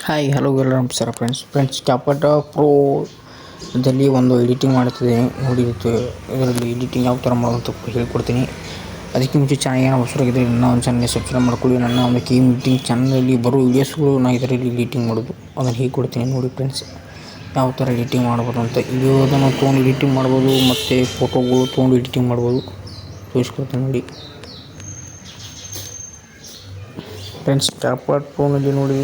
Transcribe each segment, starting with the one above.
Hi hello ಎಲ್ಲ ನಮಸ್ಕಾರ friends ಕ್ಯಾಪ್ಕಟ್ ಪ್ರೋದಲ್ಲಿ ಒಂದು ಎಡಿಟಿಂಗ್ ಮಾಡ್ತಿದ್ದೀನಿ ನೋಡಿ. ಇದರಲ್ಲಿ ಎಡಿಟಿಂಗ್ ಯಾವ ಥರ ಮಾಡೋದು ಅಂತ ಹೇಳ್ಕೊಡ್ತೀನಿ. ಅದಕ್ಕೆ ಮುಂಚೆ ಚಾನಲ್ಗೆ ಹೊಸರಾಗಿದ್ದರೆ ನನ್ನ ಒಂದು ಚಾನಲ್ಗೆ ಸಬ್ಸ್ಕ್ರೈಬ್ ಮಾಡ್ಕೊಳ್ಳಿ. ನನ್ನ ಒಂದು ಗೇಮ್ ಎಡಿಟಿಂಗ್ ಚಾನಲಲ್ಲಿ ಬರೋ ವೀಡಿಯೋಸ್ಗಳು ನಾನು ಇದರಲ್ಲಿ ಎಡಿಟಿಂಗ್ ಮಾಡೋದು ಅದನ್ನು ಹೇಳ್ಕೊಡ್ತೀನಿ ನೋಡಿ ಫ್ರೆಂಡ್ಸ್. ಯಾವ ಥರ ಎಡಿಟಿಂಗ್ ಮಾಡ್ಬೋದು ಅಂತ ವಿಡಿಯೋದನ್ನು ತೊಗೊಂಡು ಎಡಿಟಿಂಗ್ ಮಾಡ್ಬೋದು, ಮತ್ತು ಫೋಟೋಗಳು ತೊಗೊಂಡು ಎಡಿಟಿಂಗ್ ಮಾಡ್ಬೋದು ತೋರಿಸ್ಕೊಡ್ತೀನಿ ನೋಡಿ ಫ್ರೆಂಡ್ಸ್. ಕ್ಯಾಪ್ಕಟ್ ಪ್ರೋನಲ್ಲಿ ನೋಡಿ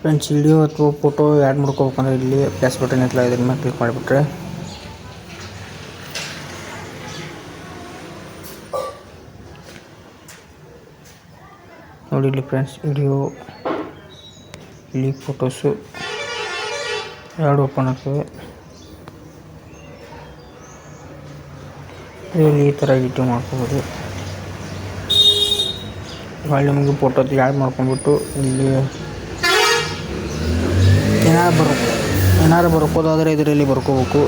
ಫ್ರೆಂಡ್ಸ್, ವಿಡಿಯೋ ಅಥವಾ ಫೋಟೋ ಆ್ಯಡ್ ಮಾಡ್ಕೋಬೇಕಂದ್ರೆ ಇಲ್ಲಿ ಪ್ಲಸ್ ಬಟನ್ ಇರ್ತಲ್ಲ, ಇದ್ರ ಮೇಲೆ ಕ್ಲಿಕ್ ಮಾಡಿಬಿಟ್ರೆ ನೋಡಿ ಇಲ್ಲಿ ಫ್ರೆಂಡ್ಸ್, ವಿಡಿಯೋ ಇಲ್ಲಿ ಫೋಟೋಸು ಎರಡು ಓಪನ್ ಆಗ್ತವೆ. ಇದರಲ್ಲಿ ಈ ಥರ ಎಡಿಟಿಂಗ್ ಮಾಡ್ಕೋಬೋದು. ಹೊಳ್ಳಿ ನಿಮಗೆ ಫೋಟೋ ಆ್ಯಡ್ ಮಾಡ್ಕೊಂಡ್ಬಿಟ್ಟು ಇಲ್ಲಿ ಏನಾರು ಬರ್ಕೋದಾದರೆ ಇದರಲ್ಲಿ ಬರ್ಕೋಬೇಕು.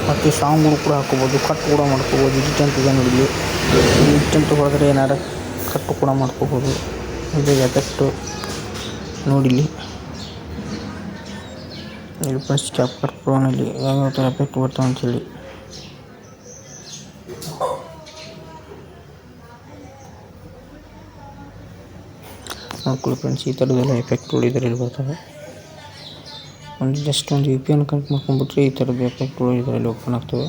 ಮತ್ತು ಸಾಂಗ್ಗಳು ಕೂಡ ಹಾಕ್ಕೋಬೋದು, ಕಟ್ ಕೂಡ ಮಾಡ್ಕೋಬೋದು. ಎಡಿಟ್ ಅಂತ ಇದೆ ನೋಡಿ, ಎಡಿಟ್ ಅಂತ ಹೊಡೆದ್ರೆ ಏನಾರು ಕಟ್ಟು ಕೂಡ ಮಾಡ್ಕೋಬೋದು. ಇದು ಎಫೆಕ್ಟು ನೋಡಿಲ್ಲಿ ಫ್ರೆಂಡ್ಸ್. ಕ್ಯಾಪ್ಕಟ್ ಪ್ರೋನಲ್ಲಿ ಯಾವ ಥರ ಎಫೆಕ್ಟ್ ಬರ್ತಾವೆ ಅಂತೇಳಿ ನೋಡ್ಕೊಳ್ಳಿ ಫ್ರೆಂಡ್ಸ್. ಈ ಥರದ್ದೆಲ್ಲ ಎಫೆಕ್ಟ್ಗಳು ಇದರಲ್ಲಿ ಬರ್ತವೆ. ಜಸ್ಟ್ ಒಂದು VPN ಕನೆಕ್ಟ್ ಮಾಡ್ಕೊಂಡ್ಬಿಟ್ರೆ ಈ ಥರದ್ದು ಎಫೆಕ್ಟ್ಗಳು ಇದರಲ್ಲಿ ಓಪನ್ ಆಗ್ತವೆ.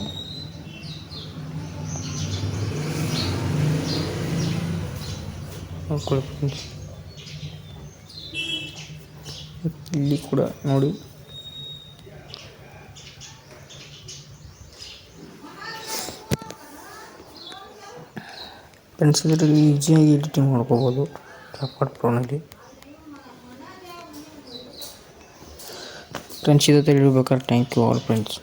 ನೋಡ್ಕೊಳ್ಳಿ ಫ್ರೆಂಡ್ಸ್, ಇಲ್ಲಿ ಕೂಡ ನೋಡಿ ಫ್ರೆಂಡ್ಸ್. ಇದರಲ್ಲಿ ಈಸಿಯಾಗಿ ಎಡಿಟಿಂಗ್ ಮಾಡ್ಕೋಬೋದು ಕ್ಯಾಪ್ಕಟ್ ಪ್ರೋನಲ್ಲಿ ಫ್ರೆಂಡ್ಸ್. ಇದು ತಿಳಿಬೇಕಾದ್ರೆ ಥ್ಯಾಂಕ್ ಯು ಆಲ್ ಫ್ರೆಂಡ್ಸ್.